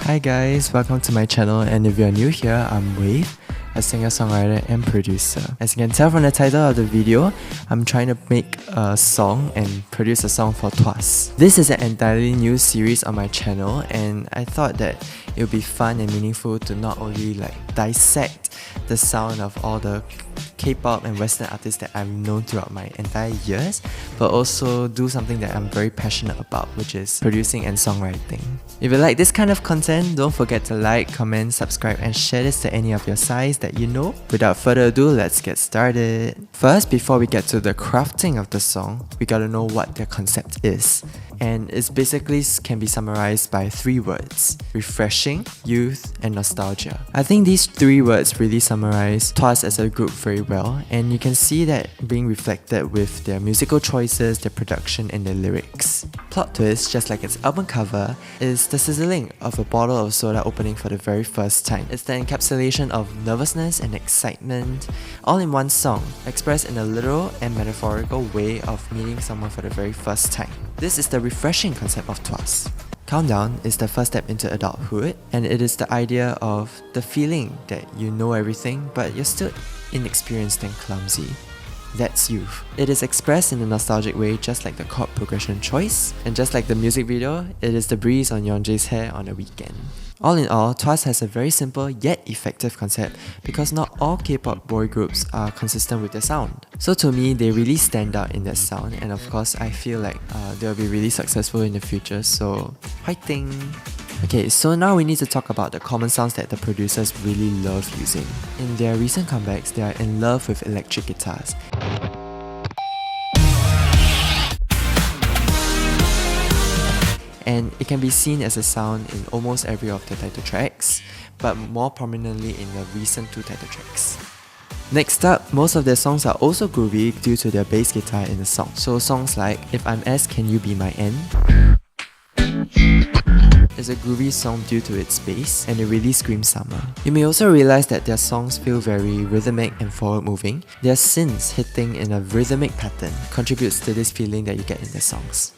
Hi guys, welcome to my channel, and if you're new here, I'm WEIVE, a singer-songwriter and producer. As you can tell from the title of the video, I'm trying to make a song and produce a song for TWS. This is an entirely new series on my channel, and I thought that it would be fun and meaningful to not only dissect the sound of all the K-pop and Western artists that I've known throughout my entire years, but also do something that I'm very passionate about, which is producing and songwriting. If you like this kind of content, don't forget to like, comment, subscribe, and share this to any of your size that you know. Without further ado, let's get started. First, before we get to the crafting of the song, we gotta know what their concept is. And it basically can be summarized by 3 words: refreshing, youth, and nostalgia. I think these 3 words really summarize TWS as a group very well, and you can see that being reflected with their musical choices, their production, and their lyrics. Plot twist, just like its album cover, is the sizzling of a bottle of soda opening for the very first time. It's the encapsulation of nervousness and excitement, all in one song, expressed in a literal and metaphorical way of meeting someone for the very first time. This is the refreshing concept of TWS. Countdown is the first step into adulthood, and it is the idea of the feeling that you know everything, but you're still inexperienced and clumsy. That's youth. It is expressed in a nostalgic way, just like the chord progression choice, and just like the music video, it is the breeze on Yeonjae's hair on a weekend. All in all, TWS has a very simple yet effective concept because not all K-pop boy groups are consistent with their sound. So to me, they really stand out in their sound, and of course I feel like they'll be really successful in the future, so fighting! Okay, so now we need to talk about the common sounds that the producers really love using. In their recent comebacks, they are in love with electric guitars. And it can be seen as a sound in almost every of the title tracks, but more prominently in the recent 2 title tracks. Next up, most of their songs are also groovy due to their bass guitar in the song. So songs like If I'm S, Can You Be My N? Is a groovy song due to its bass, and it really screams summer. You may also realize that their songs feel very rhythmic and forward-moving. Their synths hitting in a rhythmic pattern contributes to this feeling that you get in their songs.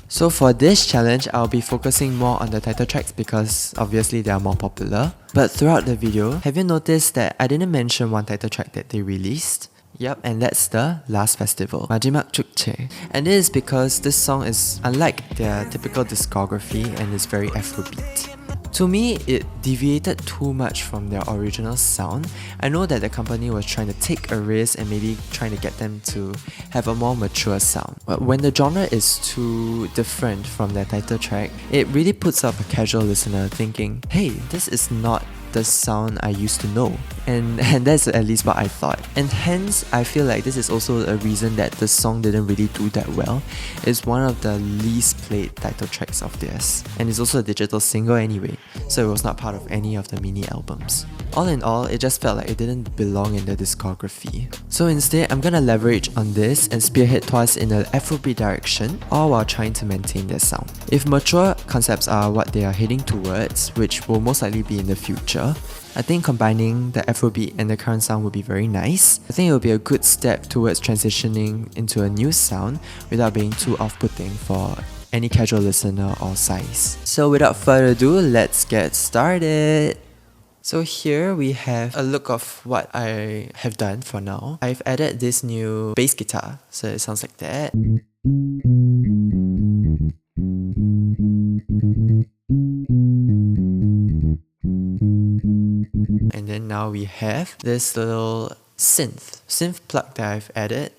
So for this challenge, I'll be focusing more on the title tracks because obviously they are more popular. But throughout the video, have you noticed that I didn't mention one title track that they released? Yep, and that's the Last Festival, 마지막 축제. And this is because this song is unlike their typical discography and is very Afrobeat. To me, it deviated too much from their original sound. I know that the company was trying to take a risk and maybe trying to get them to have a more mature sound. But when the genre is too different from their title track, it really puts off a casual listener thinking, hey, this is not the sound I used to know. And that's at least what I thought. And hence, I feel like this is also a reason that the song didn't really do that well. It's one of the least played title tracks of theirs. And it's also a digital single anyway, so it was not part of any of the mini albums. All in all, it just felt like it didn't belong in the discography. So instead, I'm gonna leverage on this and spearhead TWS in an Afrobeat direction, all while trying to maintain their sound. If mature concepts are what they are heading towards, which will most likely be in the future, I think combining the Afrobeat and the current sound would be very nice. I think it would be a good step towards transitioning into a new sound without being too off-putting for any casual listener or size. So without further ado, let's get started! So here we have a look of what I have done for now. I've added this new bass guitar, so it sounds like that. And then now we have this little synth plug that I've added.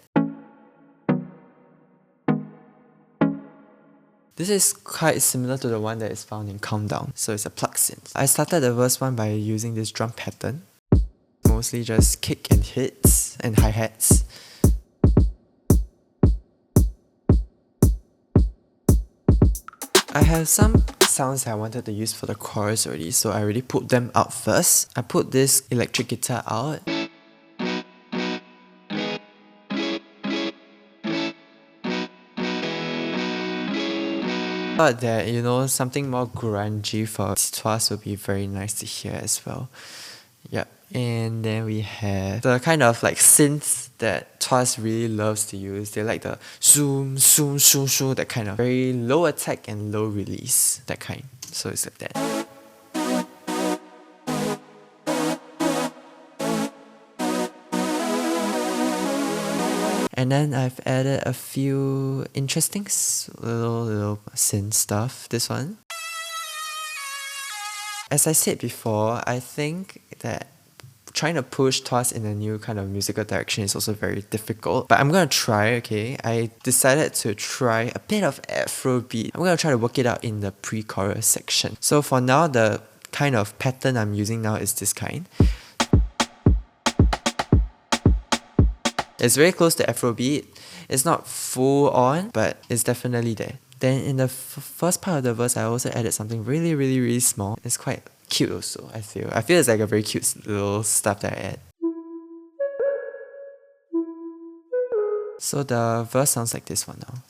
This is quite similar to the one that is found in Countdown, so it's a plug synth. I started the verse one by using this drum pattern, mostly just kick and hits and hi-hats. I have some sounds I wanted to use for the chorus already, so I already put them out first. I put this electric guitar out. Thought that, you know, something more grungy for TWS would be very nice to hear as well. Yep, And then we have the kind of like synths that TWS really loves to use. They like the zoom, zoom, zoom, zoom, that kind of very low attack and low release, that kind. So it's like that. And then I've added a few interesting little synth stuff. This one. As I said before, I think that trying to push TWS in a new kind of musical direction is also very difficult. But I'm gonna try, okay? I decided to try a bit of Afrobeat. I'm gonna try to work it out in the pre-chorus section. So for now, the kind of pattern I'm using now is this kind. It's very close to Afrobeat. It's not full on, but it's definitely there. Then in the first part of the verse, I also added something really small. It's quite cute also, I feel. I feel it's like a very cute little stuff that I add. So the verse sounds like this one now.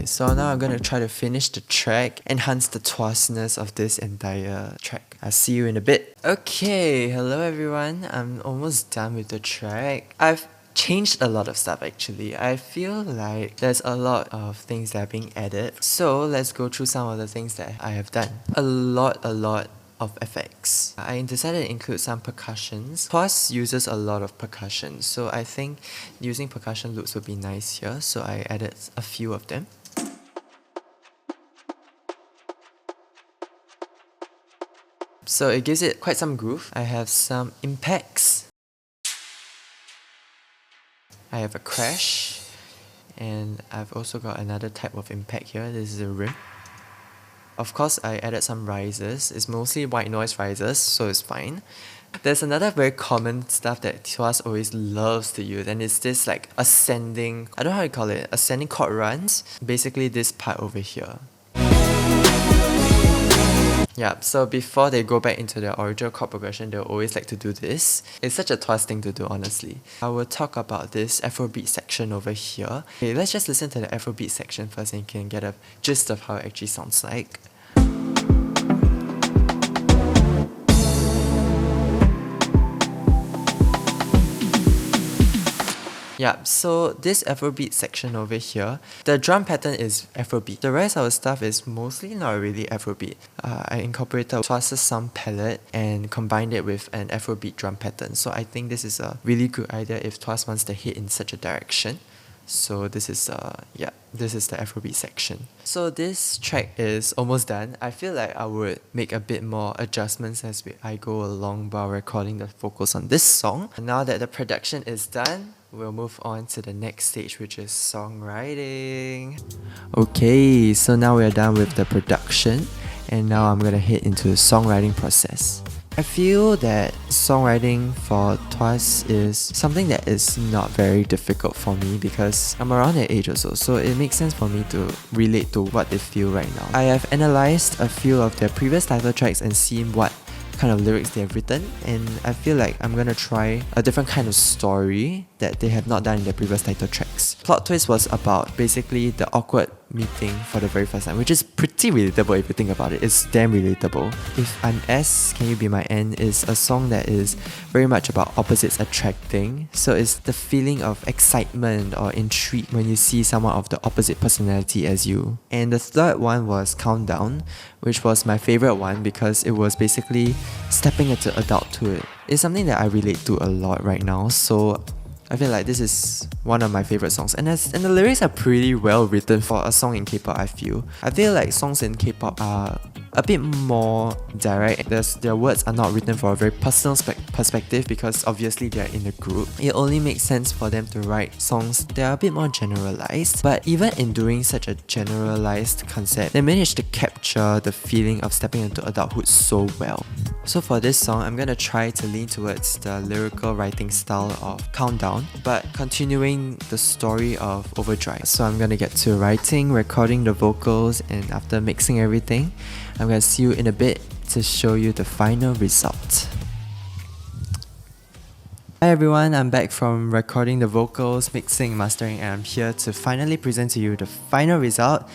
So now I'm gonna try to finish the track, enhance the TWSness of this entire track. I'll see you in a bit. Okay, hello everyone. I'm almost done with the track. I've changed a lot of stuff actually. I feel like there's a lot of things that are being added. So let's go through some of the things that I have done. A lot of effects. I decided to include some percussions. TWS uses a lot of percussion, so I think using percussion loops would be nice here. So I added a few of them. So it gives it quite some groove. I have some impacts. I have a crash. And I've also got another type of impact here. This is a rim. Of course, I added some rises. It's mostly white noise rises, so it's fine. There's another very common stuff that TWS always loves to use, and it's this like ascending, I don't know how you call it, ascending chord runs. Basically this part over here. Yeah, so before they go back into their original chord progression, they'll always like to do this. It's such a TWS thing to do, honestly. I will talk about this Afrobeat section over here. Okay, let's just listen to the Afrobeat section first and you can get a gist of how it actually sounds like. Yeah, so this Afrobeat section over here, the drum pattern is Afrobeat. The rest of the stuff is mostly not really Afrobeat. I incorporated TWS's sound palette and combined it with an Afrobeat drum pattern. So I think this is a really good idea if TWS wants to hit in such a direction. So this is this is the Afrobeat section. So this track is almost done. I feel like I would make a bit more adjustments as I go along while recording the vocals on this song. And now that the production is done, we'll move on to the next stage, which is songwriting. Okay, so now we're done with the production, and now I'm gonna head into the songwriting process. I feel that songwriting for TWS is something that is not very difficult for me because I'm around that age also, so it makes sense for me to relate to what they feel right now. I have analysed a few of their previous title tracks and seen what kind of lyrics they have written, and I feel like I'm gonna try a different kind of story that they have not done in their previous title tracks. Plot Twist was about basically the awkward meeting for the very first time, which is pretty relatable if you think about it. It's damn relatable. If I'm S, Can You Be My N is a song that is very much about opposites attracting. So it's the feeling of excitement or intrigue when you see someone of the opposite personality as you. And the third one was Countdown, which was my favorite one because it was basically stepping into adulthood. It's something that I relate to a lot right now, so I feel like this is one of my favorite songs, and the lyrics are pretty well written for a song in K-pop. I feel like songs in K-pop are a bit more direct. Their words are not written for a very personal perspective because obviously they're in a group. It only makes sense for them to write songs that are a bit more generalized, but even in doing such a generalized concept, they managed to capture the feeling of stepping into adulthood so well. So for this song, I'm gonna try to lean towards the lyrical writing style of Countdown, but continuing the story of Overdrive. So I'm gonna get to writing, recording the vocals, and after mixing everything, I'm gonna see you in a bit to show you the final result. Hi everyone, I'm back from recording the vocals, mixing, mastering, and I'm here to finally present to you the final result.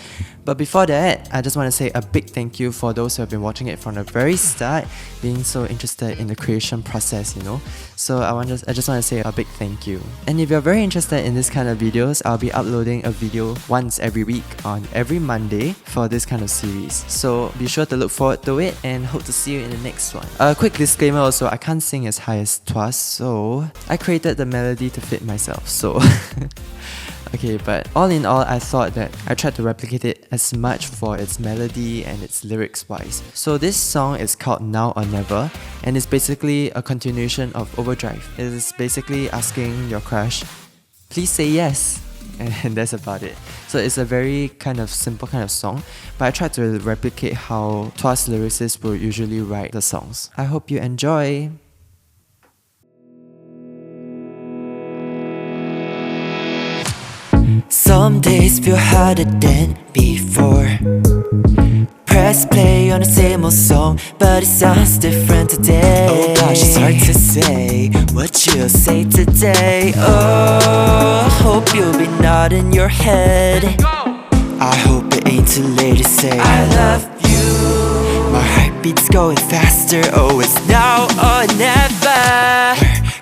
But before that, I just want to say a big thank you for those who have been watching it from the very start, being so interested in the creation process, you know. So I just want to say a big thank you. And if you're very interested in this kind of videos, I'll be uploading a video once every week on every Monday for this kind of series. So be sure to look forward to it and hope to see you in the next one. A quick disclaimer also, I can't sing as high as TWS, so I created the melody to fit myself, so okay, but all in all, I thought that I tried to replicate it as much for its melody and its lyrics wise. So this song is called Now or Never, and it's basically a continuation of Overdrive. It is basically asking your crush, please say yes, and that's about it. So it's a very kind of simple kind of song, but I tried to replicate how TWS lyricists would usually write the songs. I hope you enjoy! Some days feel harder than before. Press play on the same old song, but it sounds different today. Oh gosh, it's hard to say what you'll say today. Oh, hope you'll be nodding your head. I hope it ain't too late to say I love you. My heartbeat's going faster. Oh, it's now or never.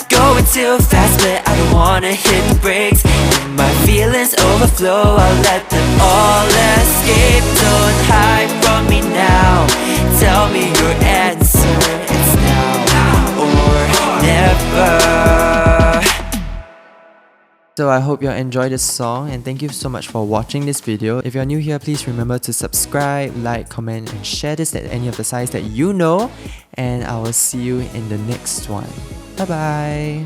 Going too fast, but I don't wanna hit the brakes. When my feelings overflow, I'll let them all escape. Don't hide from me now. Tell me your answer. It's now or never. So I hope you enjoyed this song, and thank you so much for watching this video. If you're new here, please remember to subscribe, like, comment, and share this at any of the sites that you know. And I will see you in the next one. Bye bye.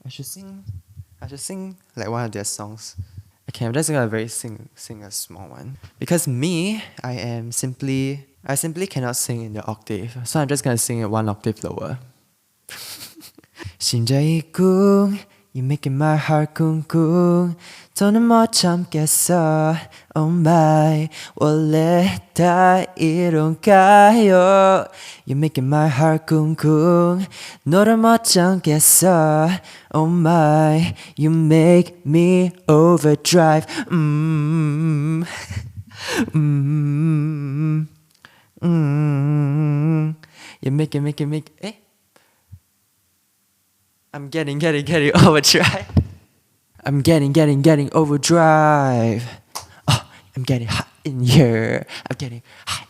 I should sing like one of their songs. Okay, I'm just gonna sing a small one. Because me, I simply cannot sing in the octave. So I'm just gonna sing it one octave lower. 심장이 쿵, you're making my heart 쿵쿵. 더는 못 참겠어. Oh my, 원래 다 이런가요? You're making my heart 쿵쿵. 너를 못 참겠어. Oh my, you make me overdrive. You make. Eh? I'm getting overdrive. I'm getting overdrive. Oh, I'm getting hot in here. I'm getting hot